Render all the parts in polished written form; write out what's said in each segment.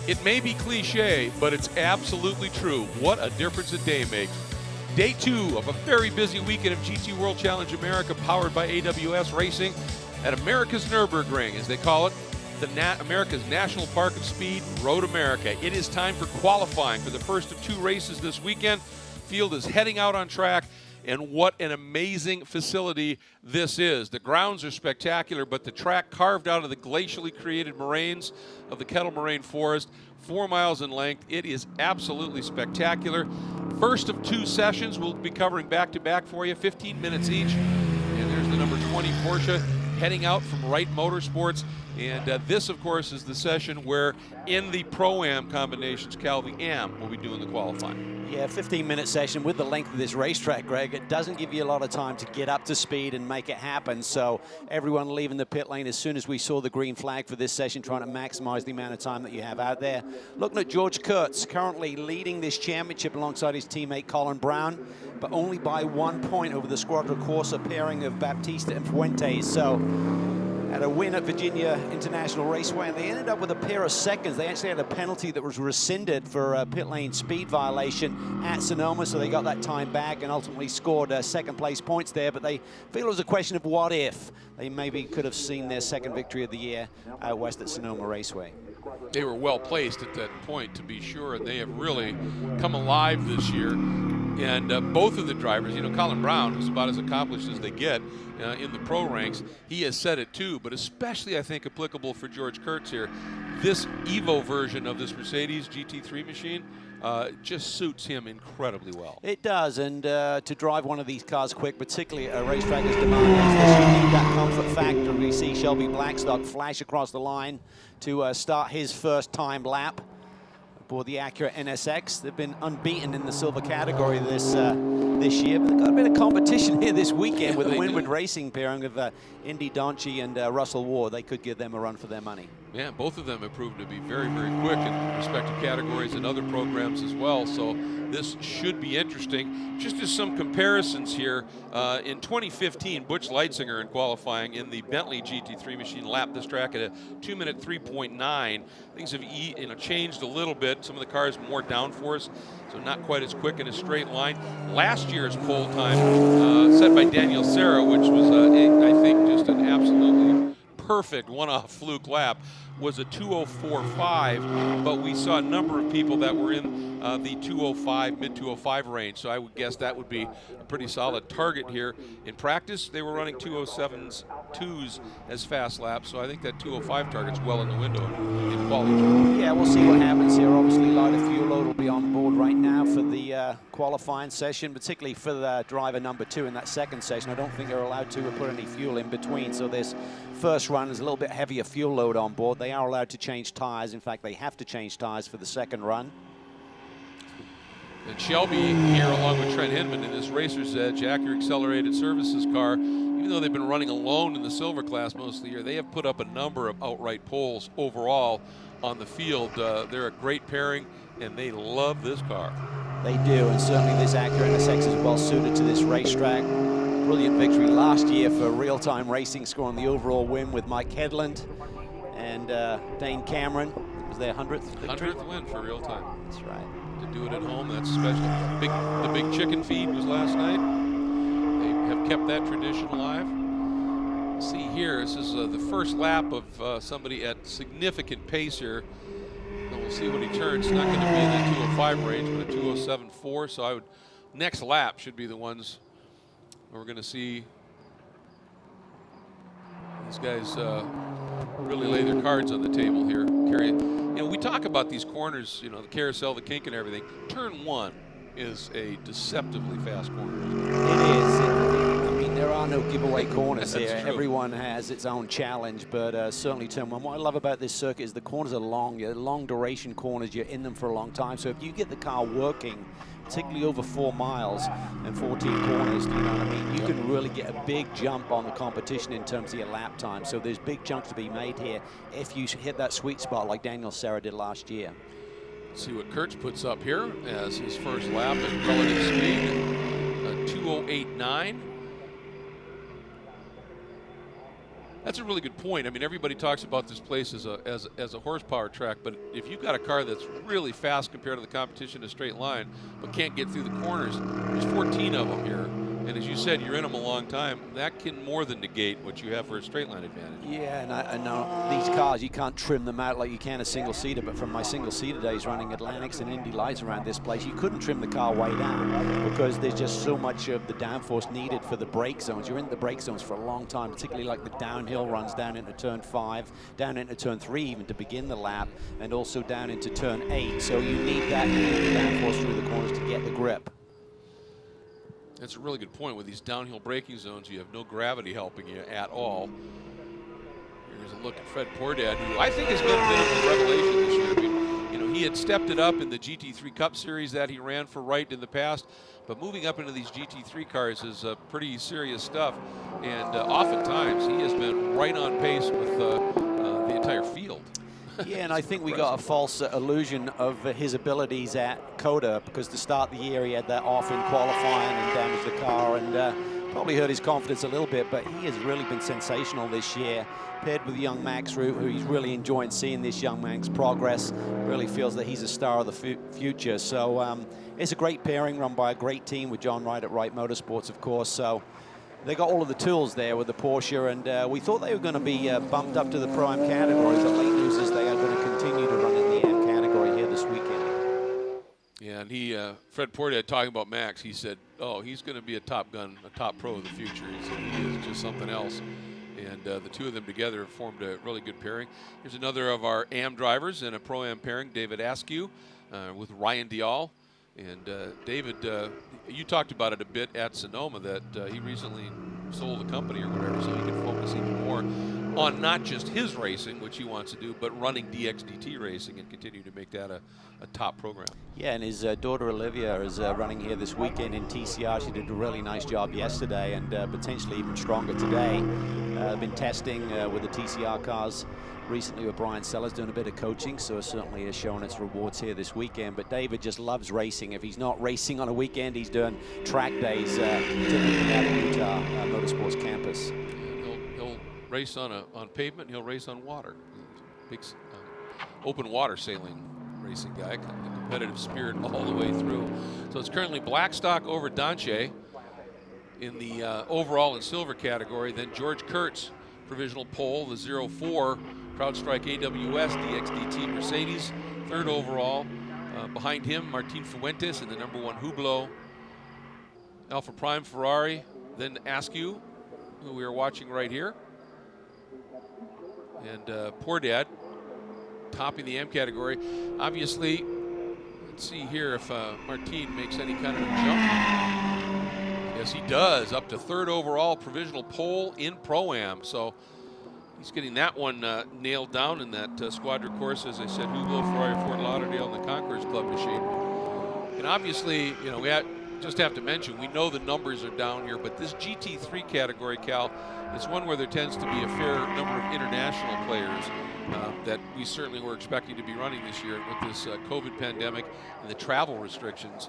It may be cliche, but it's absolutely true. What a difference a day makes. Day 2 of a very busy weekend of GT World Challenge America, powered by AWS Racing at America's Nürburgring, as they call it, America's National Park of Speed, Road America. It is time for qualifying for the first of 2 races this weekend. Field is heading out on track, and what an amazing facility this is. The grounds are spectacular, but the track carved out of the glacially created moraines of the Kettle Moraine Forest, 4 miles in length. It is absolutely spectacular. First of 2 sessions, we'll be covering back-to-back for you, 15 minutes each. And there's the number 20 Porsche heading out from Wright Motorsports. And this, of course, is the session where in the Pro-Am combinations, Cal, the Am will be doing the qualifying. Yeah, 15-minute session. With the length of this racetrack, Greg, it doesn't give you a lot of time to get up to speed and make it happen. So everyone leaving the pit lane as soon as we saw the green flag for this session, trying to maximize the amount of time that you have out there. Looking at George Kurtz, currently leading this championship alongside his teammate Colin Brown, but only by 1 point over the Squadra Corsa pairing of Baptista and Fuentes. So had a win at Virginia International Raceway, and they ended up with a pair of seconds. They actually had a penalty that was rescinded for a pit lane speed violation at Sonoma, so they got that time back and ultimately scored second place points there. But they feel it was a question of what if. They maybe could have seen their second victory of the year out west at Sonoma Raceway. They were well placed at that point, to be sure, and they have really come alive this year. And both of the drivers, you know, Colin Brown, who's about as accomplished as they get in the pro ranks, he has said it too, but especially I think applicable for George Kurtz here. This Evo version of this Mercedes GT3 machine just suits him incredibly well. It does, and to drive one of these cars quick, particularly at a racetrack as demanding as this, you need that comfort factor. We see Shelby Blackstock flash across the line to start his first time lap aboard the Acura NSX. They've been unbeaten in the silver category this year, but they've got a bit of competition here this weekend with the Winward Racing pairing of Indy Donchi and Russell Ward. They could give them a run for their money. Yeah, both of them have proven to be very, very quick in respective categories and other programs as well, so this should be interesting. Just as some comparisons here, in 2015, Butch Leitzinger in qualifying in the Bentley GT3 machine lapped this track at a 2-minute 3.9. Things have changed a little bit. Some of the cars more downforce, so not quite as quick in a straight line. Last year's pole time set by Daniel Serra, which was, I think, just an absolutely perfect one-off fluke lap, was a 2:04.5, but we saw a number of people that were in the 2:05, mid-2:05 range, so I would guess that would be a pretty solid target here. In practice, they were running 2:07s, 2s as fast laps, so I think that 2:05 target's well in the window in quality. Yeah, we'll see what happens here. Obviously, lighter fuel load will be on board right now for the qualifying session, particularly for the driver number 2 in that second session. I don't think they're allowed to put any fuel in between, so this first run is a little bit heavier fuel load on board. They are allowed to change tires. In fact, they have to change tires for the second run. And Shelby here, along with Trent Hinman in this Racer's Edge Acura Accelerated Services car, even though they've been running alone in the silver class most of the year, they have put up a number of outright poles overall on the field. They're a great pairing, and they love this car. They do, and certainly this Acura NSX is well suited to this racetrack. Brilliant victory last year for Real-Time Racing, scoring the overall win with Mike Headland and Dane Cameron. It was their 100th victory. 100th win for Real-Time. That's right. To do it at home, that's special. The big chicken feed was last night. They have kept that tradition alive. See here, this is the first lap of somebody at significant pace here. And we'll see when he turns. It's not going to be in the 2:05 range, but a 2:07.4. So next lap should be the ones we're going to see these guys really lay their cards on the table here. We talk about these corners, the carousel, the kink, and everything. Turn 1 is a deceptively fast corner. It is. I mean, there are no giveaway corners here. True. Everyone has its own challenge, but certainly turn 1. What I love about this circuit is the corners are long. You're long duration corners. You're in them for a long time. So if you get the car working, particularly over 4 miles and 14 corners, you know what I mean? You can really get a big jump on the competition in terms of your lap time. So there's big chunks to be made here if you hit that sweet spot like Daniel Serra did last year. Let's see what Kurtz puts up here as his first lap at relative speed, 2:08.9. that's a really good point. I mean, everybody talks about this place as a horsepower track, but if you've got a car that's really fast compared to the competition in a straight line, but can't get through the corners, there's 14 of them here. And as you said, you're in them a long time. That can more than negate what you have for a straight line advantage. Yeah, and I know these cars, you can't trim them out like you can a single-seater, but from my single-seater days running Atlantics and Indy Lights around this place, you couldn't trim the car way down because there's just so much of the downforce needed for the brake zones. You're in the brake zones for a long time, particularly like the downhill runs down into turn 5, down into turn 3 even to begin the lap, and also down into turn 8. So you need that downforce through the corners to get the grip. That's a really good point. With these downhill braking zones, you have no gravity helping you at all. Here's a look at Fred Pourdad, who I think has been a bit of a revelation this year. I mean, you know, he had stepped it up in the GT3 Cup Series that he ran for Wright in the past, but moving up into these GT3 cars is pretty serious stuff. And oftentimes, he has been right on pace with the entire field. Yeah, and I think we got a false illusion of his abilities at COTA because to start the year he had that off in qualifying and damaged the car and probably hurt his confidence a little bit, but he has really been sensational this year. Paired with young Max Root, who he's really enjoying seeing this young man's progress, really feels that he's a star of the future. So it's a great pairing run by a great team with John Wright at Wright Motorsports, of course. So they got all of the tools there with the Porsche, and we thought they were going to be bumped up to the Pro-Am category. The late news is they are going to continue to run in the M category here this weekend. Yeah, and Fred Pourdad talking about Max, he said, oh, he's going to be a top gun, a top pro of the future. He said he is just something else. And the two of them together have formed a really good pairing. Here's another of our AM drivers in a Pro-Am pairing, David Askew with Ryan Dial. And David, you talked about it a bit at Sonoma that he recently sold the company or whatever, so he can focus even more on not just his racing, which he wants to do, but running DXDT racing and continue to make that a top program. Yeah, and his daughter Olivia is running here this weekend in TCR. She did a really nice job yesterday and potentially even stronger today. Been testing with the TCR cars recently with Brian Sellers, doing a bit of coaching, so it certainly has shown its rewards here this weekend. But David just loves racing. If he's not racing on a weekend, he's doing track days typically out at Utah Motorsports Campus. He'll race on pavement, and he'll race on water. Big open water sailing racing guy, kind of a competitive spirit all the way through. So it's currently Blackstock over Danche in the overall and silver category. Then George Kurtz, provisional pole, the 04 CrowdStrike AWS DXDT Mercedes, third overall. Behind him, Martin Fuentes in the #1 Hublot. Alpha Prime Ferrari, then Askew, who we are watching right here. And Pourdad topping the M category. Obviously, let's see here if Martin makes any kind of a jump. Yes, he does, up to third overall, provisional pole in Pro-Am. So he's getting that one nailed down in that Squadra course, as I said, Hublot, Ferrari, Fort Lauderdale, and the Concours Club machine. And obviously, you know, just have to mention, we know the numbers are down here, but this GT3 category, Cal, is one where there tends to be a fair number of international players that we certainly were expecting to be running this year. With this COVID pandemic and the travel restrictions,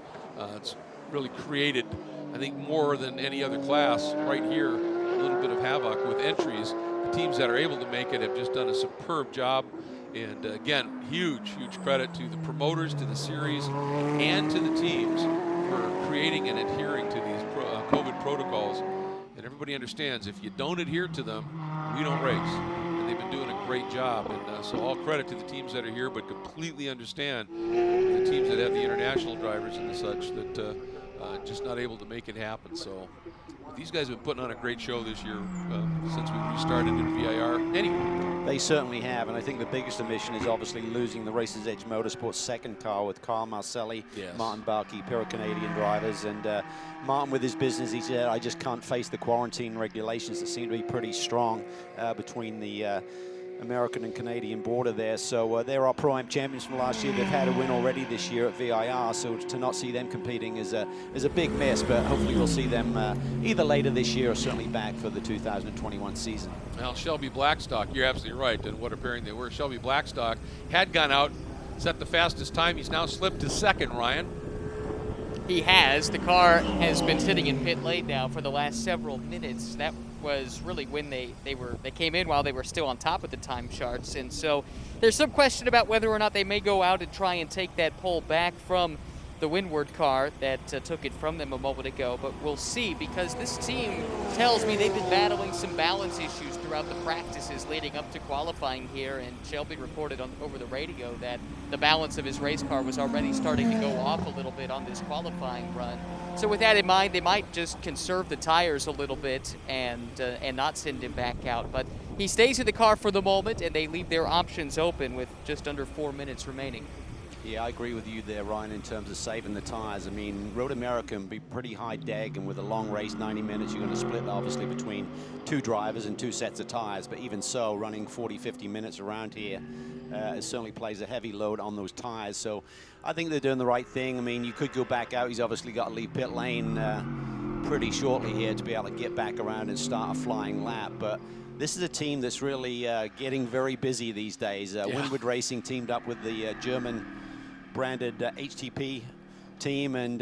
it's really created, I think, more than any other class right here, a little bit of havoc with entries. The teams that are able to make it have just done a superb job. And again, huge credit to the promoters, to the series, and to the teams for creating and adhering to these COVID protocols. And everybody understands if you don't adhere to them, we don't race. And they've been doing a great job. And so all credit to the teams that are here, but completely understand the teams that have the international drivers and such that just not able to make it happen. So these guys have been putting on a great show this year since we restarted in VIR. Anyway, they certainly have, and I think the biggest omission is obviously losing the Racers Edge Motorsports second car with Carl Marcelli, yes, Martin Barkey, pair of Canadian drivers. And Martin, with his business, he said, I just can't face the quarantine regulations that seem to be pretty strong between the American and Canadian border there. So they're our Pro-Am champions from last year. They've had a win already this year at VIR, so to not see them competing is a big miss, but hopefully we'll see them either later this year or certainly back for the 2021 season. Well, Shelby Blackstock, you're absolutely right, and what a pairing they were. Shelby Blackstock had gone out, set the fastest time. He's now slipped to second, Ryan. He has. The car has been sitting in pit lane now for the last several minutes. That was really when they came in while they were still on top of the time charts. And so there's some question about whether or not they may go out and try and take that pole back from the windward car that took it from them a moment ago, but we'll see, because this team tells me they've been battling some balance issues throughout the practices leading up to qualifying here, and Shelby reported over the radio that the balance of his race car was already starting to go off a little bit on this qualifying run. So with that in mind, they might just conserve the tires a little bit and not send him back out, but he stays in the car for the moment, and they leave their options open with just under 4 minutes remaining. Yeah, I agree with you there, Ryan, in terms of saving the tires. I mean, Road America can be pretty high deg, and with a long race, 90 minutes, you're going to split, obviously, between 2 drivers and 2 sets of tires. But even so, running 40, 50 minutes around here, it certainly plays a heavy load on those tires. So I think they're doing the right thing. I mean, you could go back out. He's obviously got to leave pit lane pretty shortly here to be able to get back around and start a flying lap. But this is a team that's really getting very busy these days. Windward Racing teamed up with the German branded HTP team, and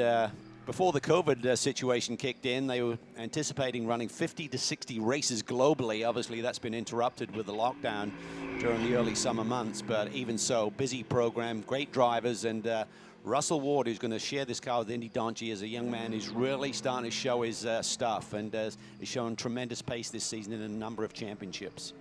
before the COVID situation kicked in, they were anticipating running 50 to 60 races globally. Obviously, that's been interrupted with the lockdown during the early summer months, but even so, busy program, great drivers, and Russell Ward, who's going to share this car with Indy Doncic, is a young man who's really starting to show his stuff, and is showing tremendous pace this season in a number of championships.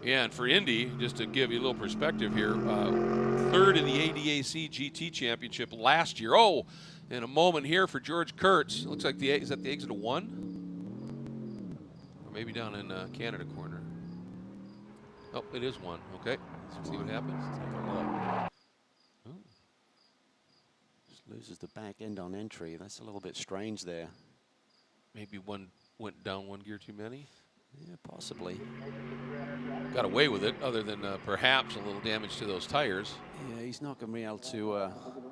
Yeah, and for Indy, just to give you a little perspective here, 3rd in the ADAC GT Championship last year. Oh, in a moment here for George Kurtz. Looks like is that the exit of 1? Or maybe down in Canada corner. Oh, it is 1. Okay, let's see what happens. Oh. Just loses the back end on entry. That's a little bit strange there. Maybe one went down 1 gear too many? Yeah, possibly. Got away with it, other than perhaps a little damage to those tires. Yeah, he's not going to be able to, well,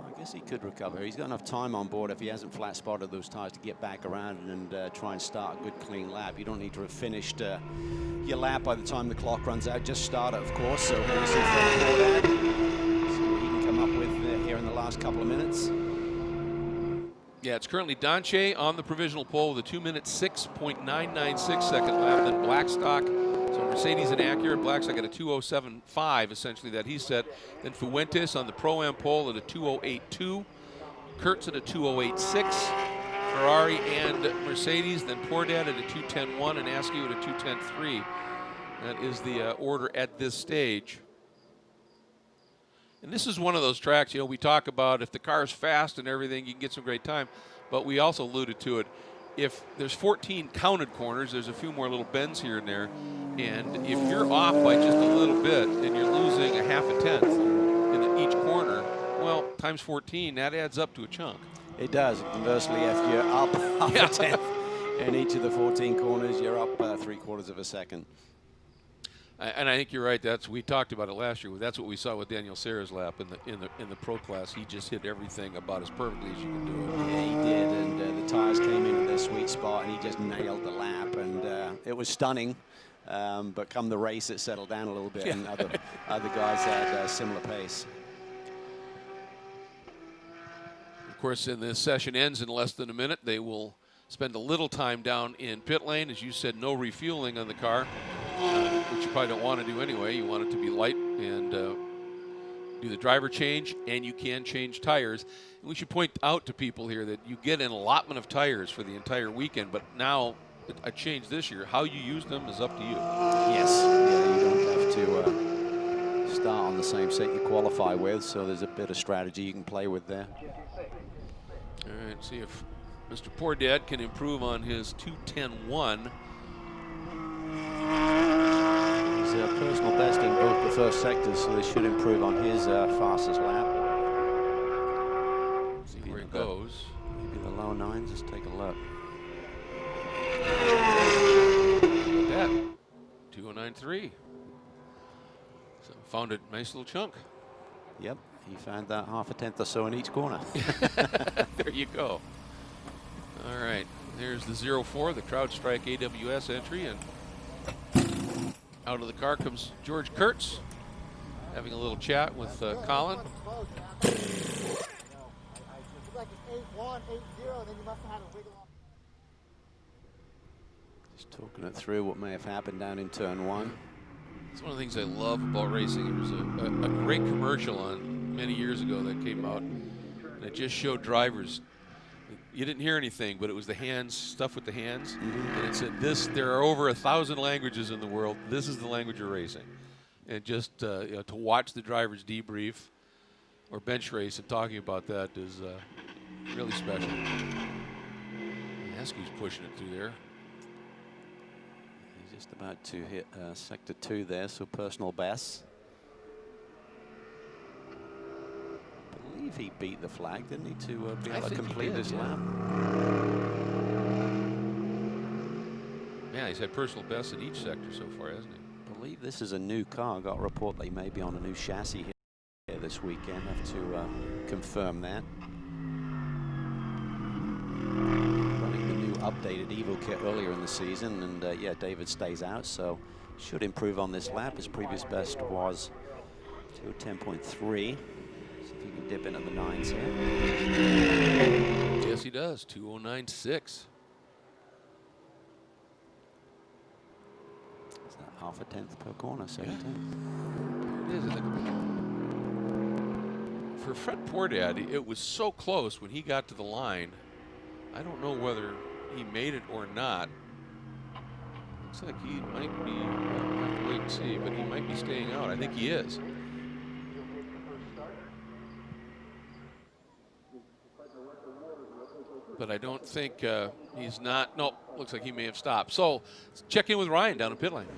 I guess he could recover. He's got enough time on board if he hasn't flat spotted those tires to get back around and try and start a good clean lap. You don't need to have finished your lap by the time the clock runs out. Just start it, of course. So we'll see what he can come up with here in the last couple of minutes. Yeah, it's currently Doncic on the provisional pole with a 2-minute 6.996 second lap. Then Blackstock, so Mercedes and Acura, Blackstock at a 2:07.5 essentially that he set. Then Fuentes on the Pro-Am pole at a 2:08.2. Kurtz at a 2:08.6. Ferrari and Mercedes. Then Pourdad at a 2:10.1 and Askew at a 2:10.3. That is the order at this stage. And this is one of those tracks, you know, we talk about if the car's fast and everything, you can get some great time. But we also alluded to it. If there's 14 counted corners, there's a few more little bends here and there. And if you're off by just a little bit and you're losing a 1/2 tenth in each corner, well, times 14, that adds up to a chunk. It does. Conversely, if you're up 1/2 tenth in each of the 14 corners, you're up 3/4 of a second. And I think you're right. We talked about it last year. That's what we saw with Daniel Serra's lap in the pro class. He just hit everything about as perfectly as you can do it. Yeah, he did, and the tires came in at their sweet spot, and he just nailed the lap, and it was stunning. But come the race, it settled down a little bit, and other guys had a similar pace. Of course, and this session ends in less than a minute. They will spend a little time down in pit lane. As you said, no refueling on the car, which you probably don't want to do anyway. You want it to be light and do the driver change, and you can change tires. And we should point out to people here that you get an allotment of tires for the entire weekend, but now a change this year. How you use them is up to you. Yes, yeah, you don't have to start on the same set you qualify with, so there's a bit of strategy you can play with there. All right, see if Mr. Pourdad can improve on his 2:10.1. He's a personal best in both the first sectors, so they should improve on his fastest lap. See where he goes. Maybe the low 9s. Let's take a look. Look at that. 2:09.3. So found a nice little chunk. Yep, he found that 1/2 tenth or so in each corner. There you go. All right, there's the 04, the CrowdStrike AWS entry, and out of the car comes George Kurtz, having a little chat with Colin. Just talking it through what may have happened down in turn 1. It's one of the things I love about racing. There was a great commercial on many years ago that came out, and it just showed drivers. You didn't hear anything, but it was the hands, stuff with the hands. And it said, there are over 1,000 languages in the world. This is the language of racing. And just you know, to watch the drivers debrief or bench race and talking about that is really special. Askew's pushing it through there. He's just about to hit sector 2 there, so personal best. I believe he beat the flag, didn't he, to be able to complete this lap? Yeah, he's had personal best in each sector so far, hasn't he? I believe this is a new car. Got a report they may be on a new chassis here this weekend. Have to confirm that. Running the new updated Evo kit earlier in the season, and yeah, David stays out, so should improve on this lap. His previous best was 2:10.3. See if he can dip into the 9s here. Yes, he does. 2:09.6. Half a tenth per corner, 17. Yeah. It is, isn't it? For Fred Portad, it was so close when he got to the line. I don't know whether he made it or not. Looks like he might be, we'll have to wait and see, but he might be staying out. I think he is. But I don't think he's not. No, looks like he may have stopped. So check in with Ryan down in pit lane.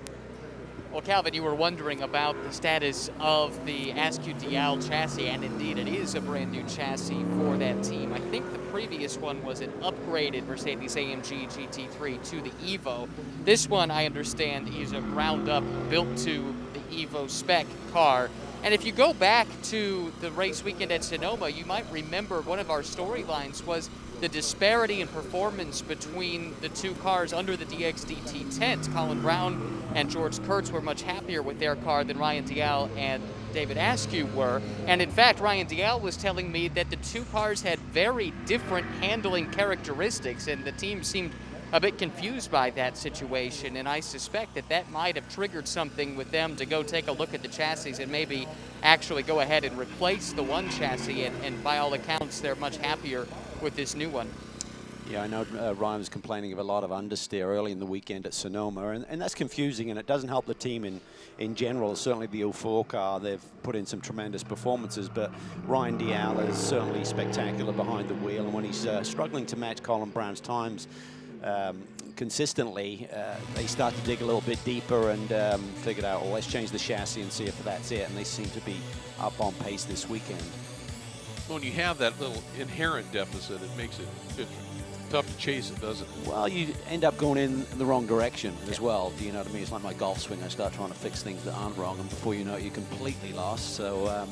Well, Calvin, you were wondering about the status of the Askew Dial chassis, and indeed it is a brand new chassis for that team. I think the previous one was an upgraded Mercedes-AMG GT3 to the Evo. This one, I understand, is a ground-up, built to the Evo spec car. And if you go back to the race weekend at Sonoma, you might remember one of our storylines was the disparity in performance between the two cars under the DXDT tent. Colin Brown and George Kurtz were much happier with their car than Ryan Dial and David Askew were. And in fact, Ryan Dial was telling me that the two cars had very different handling characteristics, and the team seemed a bit confused by that situation, and I suspect that that might have triggered something with them to go take a look at the chassis and maybe actually go ahead and replace the one chassis, and by all accounts, they're much happier with this new one. Yeah, I know Ryan was complaining of a lot of understeer early in the weekend at Sonoma, and that's confusing, and it doesn't help the team in general. Certainly the 04 car, they've put in some tremendous performances, but Ryan Dial is certainly spectacular behind the wheel, and when he's struggling to match Colin Brown's times consistently, they start to dig a little bit deeper and figured out, well, let's change the chassis and see if that's it, and they seem to be up on pace this weekend. When you have that little inherent deficit, it makes it tough to chase it, doesn't it? Well, you end up going in the wrong direction as well. Do you know what I mean? It's like my golf swing. I start trying to fix things that aren't wrong, and before you know it, you're completely lost. So,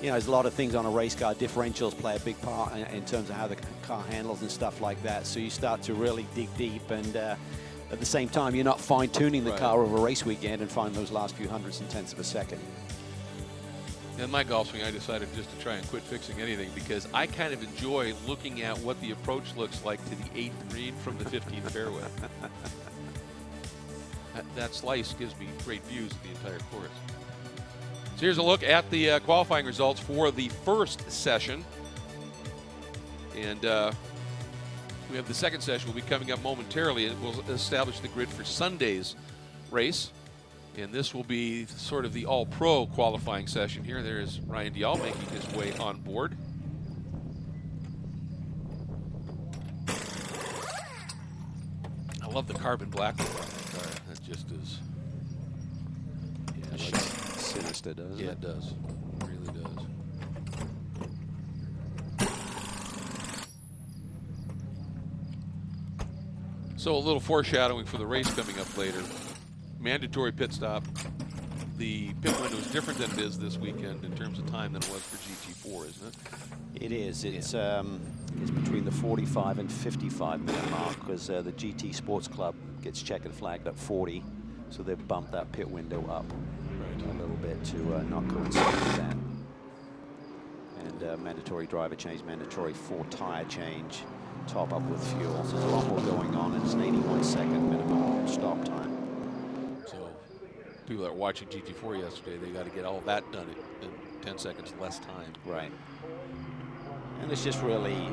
you know, there's a lot of things on a race car. Differentials play a big part in terms of how the car handles and stuff like that. So you start to really dig deep, and at the same time, you're not fine-tuning the car over a race weekend and find those last few hundredths and tenths of a second. In my golf swing, I decided just to try and quit fixing anything because I kind of enjoy looking at what the approach looks like to the 8th green from the 15th fairway. That slice gives me great views of the entire course. So here's a look at the qualifying results for the first session. And we have the second session will be coming up momentarily, and we'll establish the grid for Sunday's race. And this will be sort of the all-pro qualifying session here. There's Ryan Dial making his way on board. I love the carbon black look on that car. That just is, yeah, like sinister, doesn't it? Yeah, it does. It really does. So a little foreshadowing for the race coming up later. Mandatory pit stop. The pit window is different than it is this weekend in terms of time than it was for GT4, isn't it? It is. It's between the 45 and 55 minute mark because the GT Sports Club gets checkered flagged at 40, so they've bumped that pit window up a little bit to not coincide with that. And mandatory driver change, mandatory 4 tire change top up with fuel. So there's a lot more going on, and it's an 81-second minimum stop time. So people that were watching GT4 yesterday, they got to get all that done in 10 seconds less time. Right. And it's just really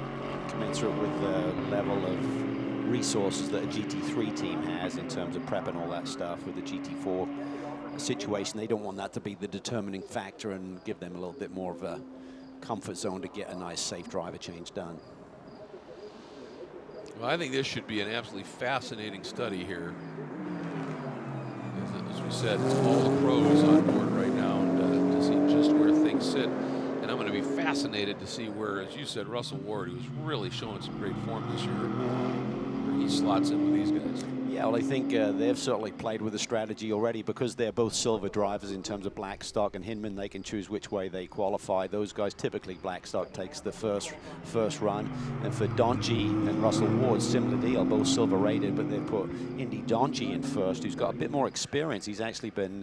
commensurate with the level of resources that a GT3 team has in terms of prep and all that stuff. With the GT4 situation, they don't want that to be the determining factor and give them a little bit more of a comfort zone to get a nice, safe driver change done. Well, I think this should be an absolutely fascinating study here. As we said, it's all the pros on board right now, and to see just where things sit. And I'm going to be fascinated to see where, as you said, Russell Ward, who's really showing some great form this year, where he slots in with these guys. Yeah, well, I think they've certainly played with the strategy already because they're both silver drivers in terms of Blackstock and Hinman. They can choose which way they qualify. Those guys, typically Blackstock takes the first run. And for Donchi and Russell Ward, similar deal, both silver rated, but they put Indy Donchi in first, who's got a bit more experience. He's actually been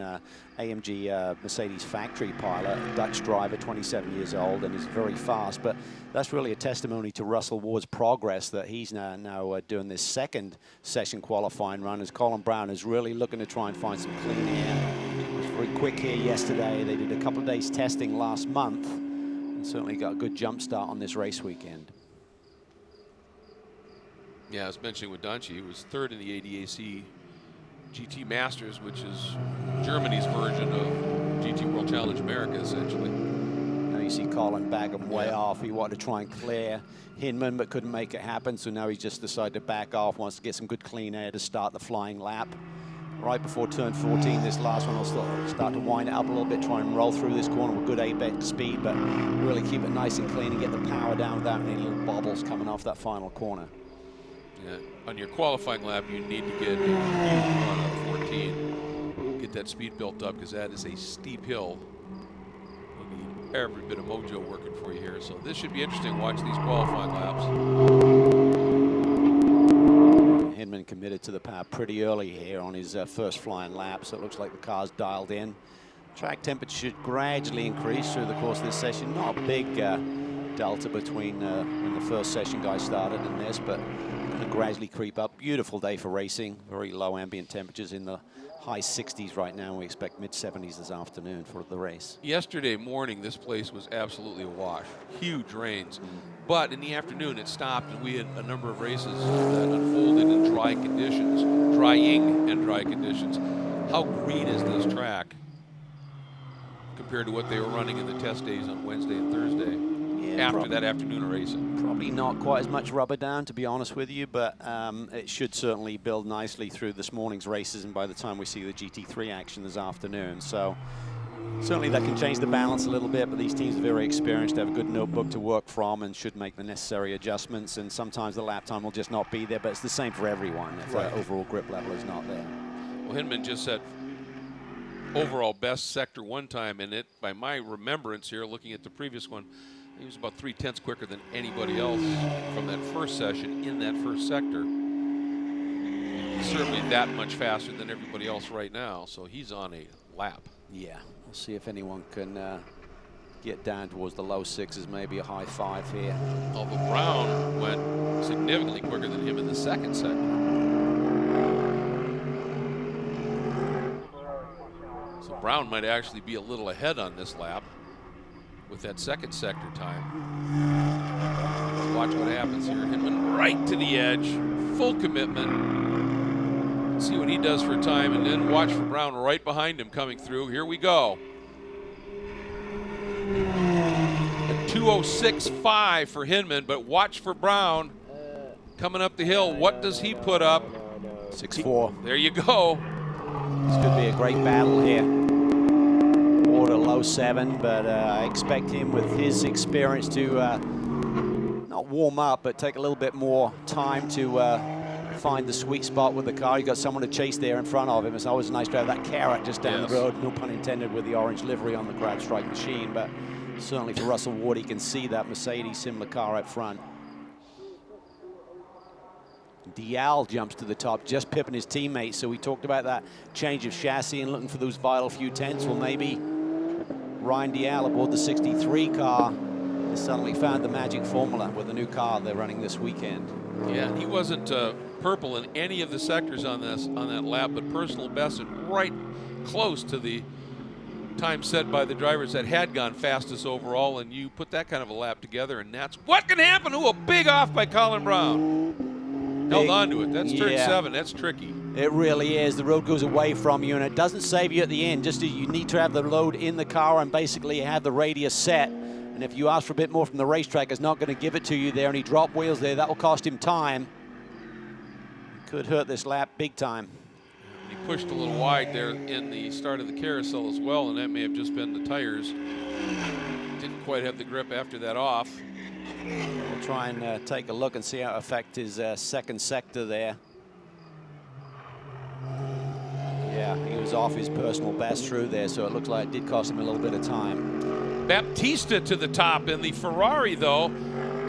AMG Mercedes factory pilot, Dutch driver, 27 years old, and is very fast. But that's really a testimony to Russell Ward's progress that he's now doing this second session qualifying run, as Colin Brown is really looking to try and find some clean air. It was very quick here yesterday. They did a couple of days testing last month and certainly got a good jump start on this race weekend. Yeah, I was mentioning with Donchi, he was third in the ADAC GT Masters, which is Germany's version of GT World Challenge America, essentially. Now you see Colin back him way off. He wanted to try and clear Hinman, but couldn't make it happen. So now he's just decided to back off, wants to get some good clean air to start the flying lap. Right before turn 14, this last one will start to wind it up a little bit, try and roll through this corner with good apex speed, but really keep it nice and clean and get the power down without any little bobbles coming off that final corner. Yeah, on your qualifying lap, you need to get a huge run out of 14. Get that speed built up, because that is a steep hill. You need every bit of mojo working for you here. So this should be interesting. Watch these qualifying laps. Hinman committed to the power pretty early here on his first flying lap, so it looks like the car's dialed in. Track temperature should gradually increase through the course of this session. Not a big delta between when the first session guys started and this, but going to gradually creep up. Beautiful day for racing. Very low ambient temperatures in the high 60s right now. We expect mid 70s this afternoon for the race. Yesterday morning, this place was absolutely awash. Huge rains. But in the afternoon, it stopped, and we had a number of races that unfolded in dry conditions, drying and dry conditions. How green is this track compared to what they were running in the test days on Wednesday and Thursday after that afternoon of racing? Probably not quite as much rubber down, to be honest with you, but it should certainly build nicely through this morning's races and by the time we see the GT3 action this afternoon. So certainly that can change the balance a little bit, but these teams are very experienced, have a good notebook to work from, and should make the necessary adjustments. And sometimes the lap time will just not be there, but it's the same for everyone if the overall grip level is not there. Well, Hinman just said overall best sector one time, and it, by my remembrance here, looking at the previous one, he was about 3/10 quicker than anybody else from that first session in that first sector. He's certainly that much faster than everybody else right now, so he's on a lap. Yeah, we'll see if anyone can get down towards the low sixes, maybe a high 5 here. Although Brown went significantly quicker than him in the second sector. So Brown might actually be a little ahead on this lap with that second sector time. Let's watch what happens here. Hinman right to the edge, full commitment. Let's see what he does for time, and then watch for Brown right behind him coming through. Here we go. A 2:06.5 for Hinman, but watch for Brown coming up the hill. What does he put up? 6.4. There you go. This could be a great battle here. Ward a low 7, but I expect him with his experience to not warm up, but take a little bit more time to find the sweet spot with the car. You got someone to chase there in front of him. It's always nice to have that carrot just down the road, no pun intended, with the orange livery on the Crowd Strike machine, but certainly for Russell Ward, he can see that Mercedes similar car up front. Dial jumps to the top, just pipping his teammates. So we talked about that change of chassis and looking for those vital few tenths. Well, maybe Ryan Dial aboard the 63 car They suddenly found the magic formula with the new car they're running this weekend. Yeah, he wasn't purple in any of the sectors on that lap, but personal best and right close to the time set by the drivers that had gone fastest overall. And you put that kind of a lap together, and that's what can happen. Ooh, a big off by Colin Brown. Held on to it. That's turn 7. That's tricky. It really is. The road goes away from you, and it doesn't save you at the end. Just you need to have the load in the car and basically have the radius set. And if you ask for a bit more from the racetrack, it's not going to give it to you there, and he dropped wheels there. That will cost him time. Could hurt this lap big time. He pushed a little wide there in the start of the carousel as well, and that may have just been the tires. Didn't quite have the grip after that off. We'll try and take a look and see how it affects his second sector there. Yeah, he was off his personal best through there, so it looks like it did cost him a little bit of time. Baptista to the top in the Ferrari, though,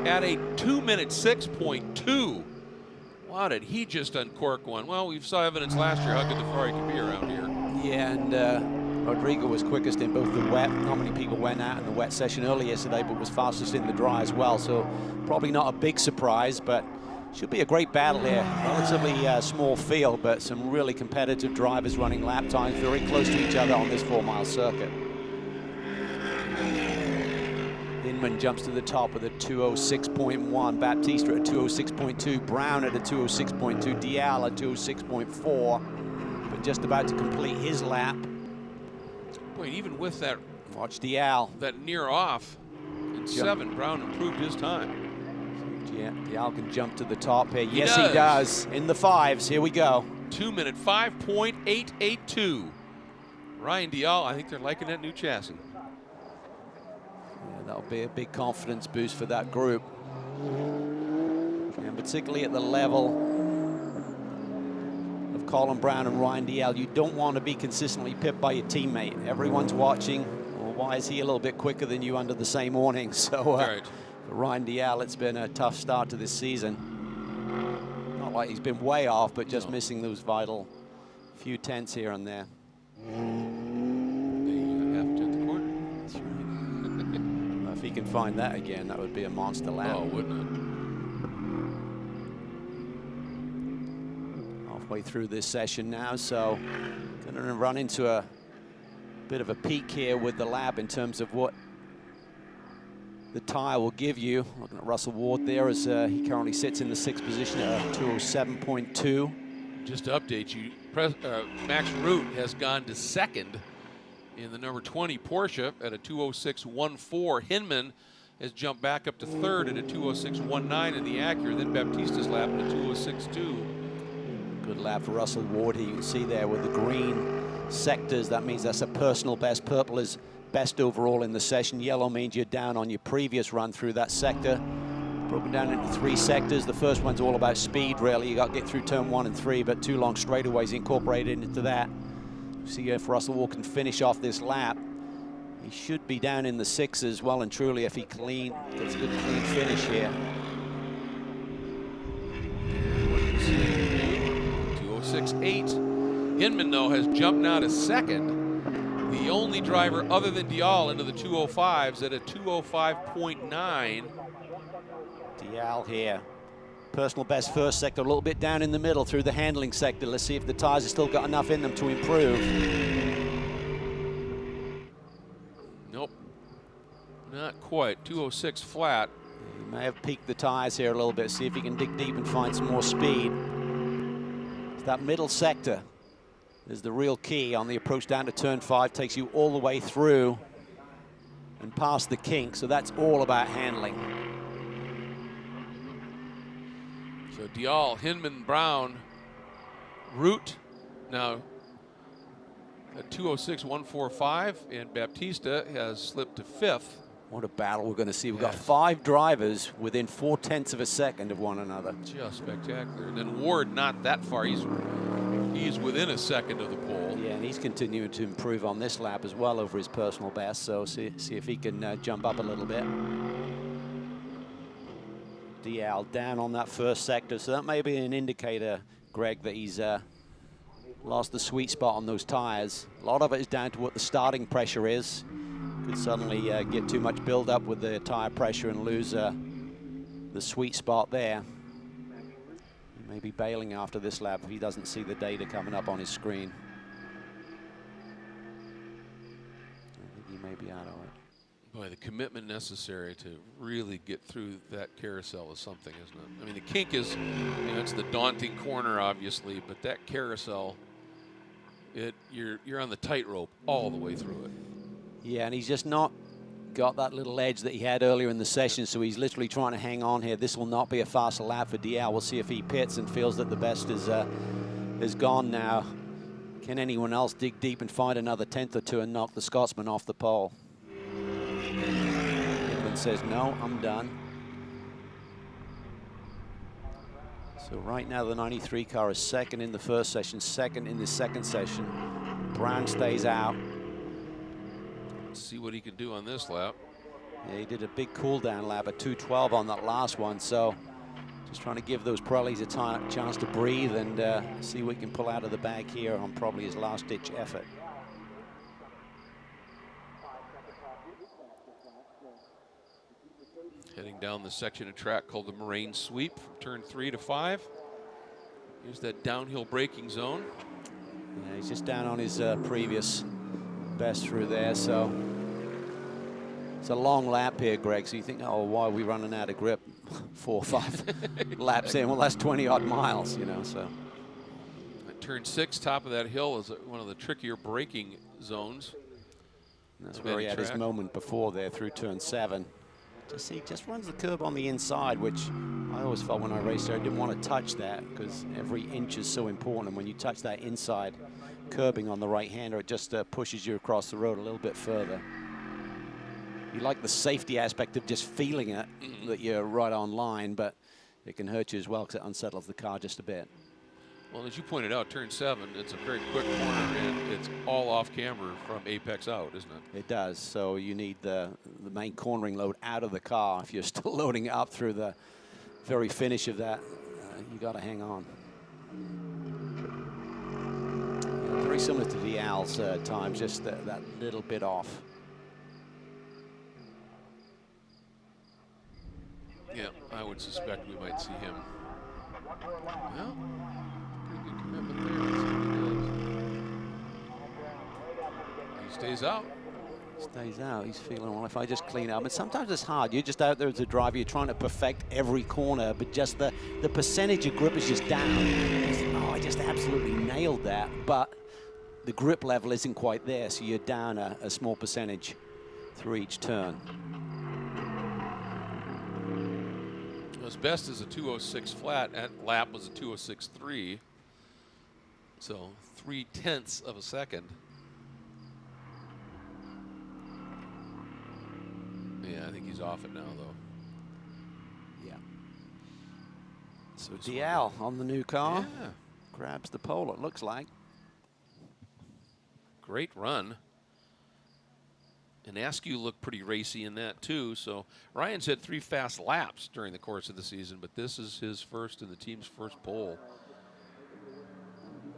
at a 2-minute 6.2. Wow, did he just uncork one? Well, we saw evidence last year how good the Ferrari could be around here. Yeah, and Rodrigo was quickest in both the wet. Not many people went out in the wet session early yesterday, but was fastest in the dry as well. So probably not a big surprise, but should be a great battle here. Relatively small field, but some really competitive drivers running lap times very close to each other on this 4-mile circuit. Hinman jumps to the top with a 206.1. Baptista at 206.2. Brown at a 206.2. Dial at 206.4. But just about to complete his lap. Boy, even with that, watch Dial. That near off in 7, Brown improved his time. Yeah, Dial can jump to the top here. Yes, he does. In the 5s. Here we go. 2-minute 5.882. Ryan Dial, I think they're liking that new chassis. Yeah, that'll be a big confidence boost for that group. And particularly at the level of Colin Brown and Ryan Dial, you don't want to be consistently pipped by your teammate. Everyone's watching. Well, why is he a little bit quicker than you under the same awning? So for Ryan Dial, it's been a tough start to this season. Not like he's been way off, but just missing those vital few tenths here and there. If he can find that again, that would be a monster lap. Oh, wouldn't it? Halfway through this session now, so going to run into a bit of a peak here with the lap in terms of what the tire will give you. Looking at Russell Ward there as he currently sits in the 6th position at 207.2. Just to update you, Max Root has gone to 2nd in the number 20 Porsche at a 206.14. Hinman has jumped back up to 3rd at a 206.19 in the Acura. Then Baptista's lap at a 206.2. Good lap for Russell Ward here. You can see there with the green sectors. That means that's a personal best. Purple is best overall in the session. Yellow means you're down on your previous run through that sector. Broken down into 3 sectors. The first one's all about speed, really. You got to get through turn 1 and 3, but 2 long straightaways incorporated into that. See if Russell Ward can finish off this lap. He should be down in the 6s well and truly if he gets a good clean finish here. 206.8. Hinman, though, has jumped now to 2nd. The only driver other than Dial into the 205s at a 205.9. Dial here. Personal best first sector, a little bit down in the middle through the handling sector. Let's see if the tires have still got enough in them to improve. Nope, not quite. 206 flat. He may have peaked the tires here a little bit. See if he can dig deep and find some more speed. It's that middle sector is the real key on the approach down to turn 5. Takes you all the way through and past the kink. So that's all about handling. So Dial, Hinman, Brown, Root now at 206.145, and Baptista has slipped to 5th. What a battle we're going to see. We've got 5 drivers within 0.4 of a second of one another. Just spectacular. And then Ward not that far. He's within a second of the pole. Yeah, and he's continuing to improve on this lap as well over his personal best. So see if he can jump up a little bit. Dial down on that first sector, so that may be an indicator, Greg, that he's lost the sweet spot on those tires. A lot of it is down to what the starting pressure is. Could suddenly get too much build-up with the tire pressure and lose the sweet spot there. He may be bailing after this lap if he doesn't see the data coming up on his screen. I think he may be out of it. Boy, the commitment necessary to really get through that carousel is something, isn't it? I mean, the kink is, you know, it's the daunting corner, obviously, but that carousel, you're on the tightrope all the way through it. Yeah, and he's just not got that little edge that he had earlier in the session, so he's literally trying to hang on here. This will not be a faster lap for DL. We'll see if he pits and feels that the best is gone now. Can anyone else dig deep and find another tenth or two and knock the Scotsman off the pole? Goodman says, no, I'm done. So right now the 93 car is second in the first session, second in the second session. Brown stays out. Let's see what he can do on this lap. Yeah, he did a big cool down lap at 2:12 on that last one, so just trying to give those Pirellis a chance to breathe and see what he can pull out of the bag here on probably his last ditch effort. Heading down the section of track called the Moraine Sweep from turn 3 to 5. Here's that downhill braking zone. Yeah, he's just down on his previous best through there, so it's a long lap here, Greg. So you think, oh, why are we running out of grip 4 or 5 laps in? Well, that's 20-odd miles, you know, so. At turn 6, top of that hill, is one of the trickier braking zones. That's where he had his moment before there through turn 7. Just runs the curb on the inside, which I always felt when I raced there, I didn't want to touch that because every inch is so important. And when you touch that inside curbing on the right-hander, it just pushes you across the road a little bit further. You like the safety aspect of just feeling it, that you're right on line, but it can hurt you as well because it unsettles the car just a bit. Well, as you pointed out, turn 7, it's a very quick corner, and it's all off camber from apex out, isn't it? It does. So you need the main cornering load out of the car. If you're still loading it up through the very finish of that, you got to hang on. Yeah, very similar to Vial's time, just that little bit off. Yeah, I would suspect we might see him. Well, pretty good commitment there. Let's see what he does. He stays out. Stays out. He's feeling, well, if I just clean up. And sometimes it's hard. You're just out there as a driver. You're trying to perfect every corner, but just the percentage of grip is just down. You think, oh, I just absolutely nailed that. But the grip level isn't quite there, so you're down a small percentage through each turn. His best is a 206 flat. At lap was a 206.3. So 0.3 of a second. Yeah, I think he's off it now, though. Yeah. So DL on the new car. Yeah. Grabs the pole, it looks like. Great run. And Askew looked pretty racy in that, too. So Ryan's had 3 fast laps during the course of the season, but this is his first and the team's first pole.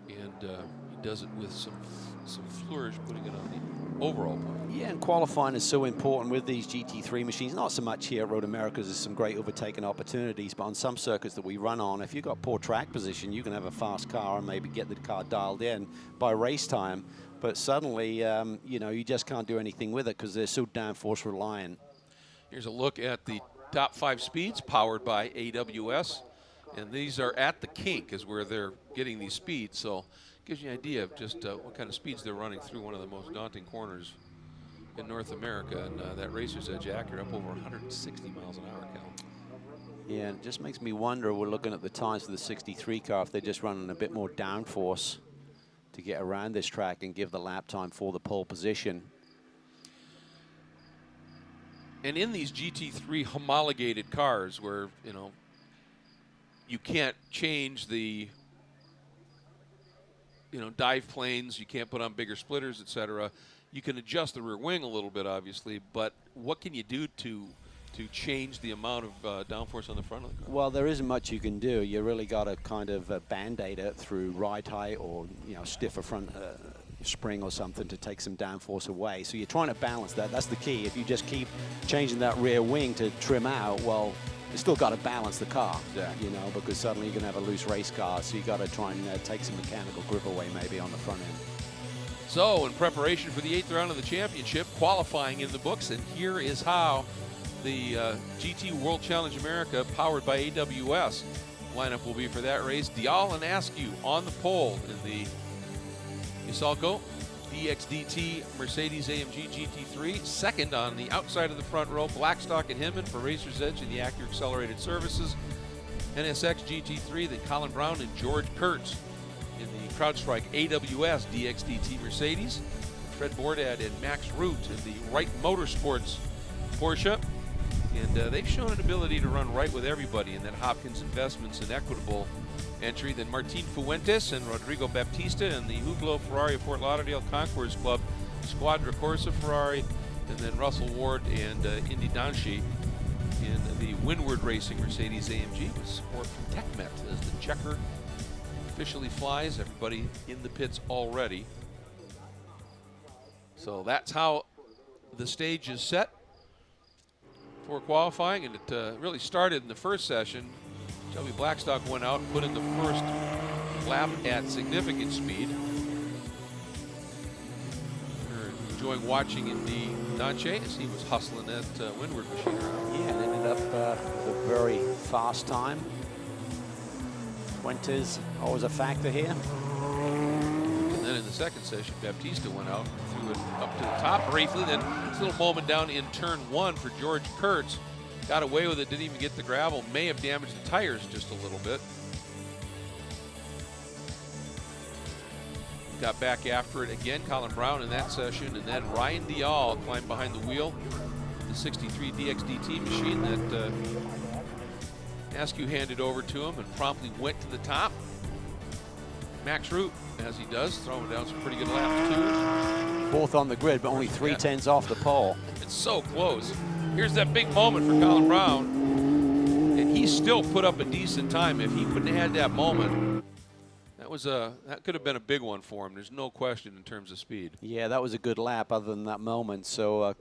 And he does it with some flourish, putting it on the overall point. Yeah, and qualifying is so important with these GT3 machines. Not so much here at Road Americas. There's some great overtaking opportunities, but on some circuits that we run on, if you've got poor track position, you can have a fast car and maybe get the car dialed in by race time. But suddenly, you know, you just can't do anything with it because they're so downforce reliant. Here's a look at the top 5 speeds powered by AWS. And these are at the kink is where they're getting these speeds. So it gives you an idea of just what kind of speeds they're running through one of the most daunting corners in North America. And that Racer's Edge accurate up over 160 miles an hour, Cal. Yeah, it just makes me wonder, we're looking at the times for the 63 car, if they're just running a bit more downforce to get around this track and give the lap time for the pole position. And in these GT3 homologated cars where, you know, you can't change the, you know, dive planes, you can't put on bigger splitters, etc. You can adjust the rear wing a little bit, obviously, but what can you do to change the amount of downforce on the front of the car? Well, there isn't much you can do. You really got to kind of band-aid it through ride height or, you know, stiffer front spring or something to take some downforce away. So you're trying to balance that. That's the key. If you just keep changing that rear wing to trim out, well, you still got to balance the car, you know, because suddenly you're going to have a loose race car. So you got to try and take some mechanical grip away maybe on the front end. So in preparation for the 8th round of the championship, qualifying in the books, and here is how the GT World Challenge America, powered by AWS, lineup will be for that race. Dial and Askew on the pole in the Isalco DXDT Mercedes-AMG GT3. Second on the outside of the front row, Blackstock and Hinman for Racer's Edge and the Acura Accelerated Services. NSX GT3, then Colin Brown and George Kurtz in the CrowdStrike AWS DXDT Mercedes. Fred Bordad and Max Root in the Wright Motorsports Porsche. And they've shown an ability to run right with everybody in that Hopkins Investments and Equitable entry. Then Martin Fuentes and Rodrigo Baptista in the Hublot Ferrari of Fort Lauderdale Concours Club Squadra Corsa Ferrari. And then Russell Ward and Indy Danshi in the Windward Racing Mercedes AMG with support from TechMet as the checker officially flies. Everybody in the pits already. So that's how the stage is set for qualifying, and it really started in the first session. Shelby Blackstock went out and put in the first lap at significant speed. We're enjoying watching Indy Danche as he was hustling that Windward machine around. Yeah, and ended up with a very fast time. Fuentes always a factor here. And then in the second session, Baptista went out and threw it up to the top briefly. Then this little moment down in turn 1 for George Kurtz. Got away with it, didn't even get the gravel. May have damaged the tires just a little bit. Got back after it again, Colin Brown in that session. And then Ryan Dial climbed behind the wheel. The 63 DXDT machine that Askew handed over to him and promptly went to the top. Max Root, as he does, throwing down some pretty good laps too. Fourth on the grid, but only 3/10 off the pole. It's so close. Here's that big moment for Colin Brown. And he still put up a decent time. If he wouldn't have had that moment, that could have been a big one for him. There's no question in terms of speed. Yeah, that was a good lap other than that moment. So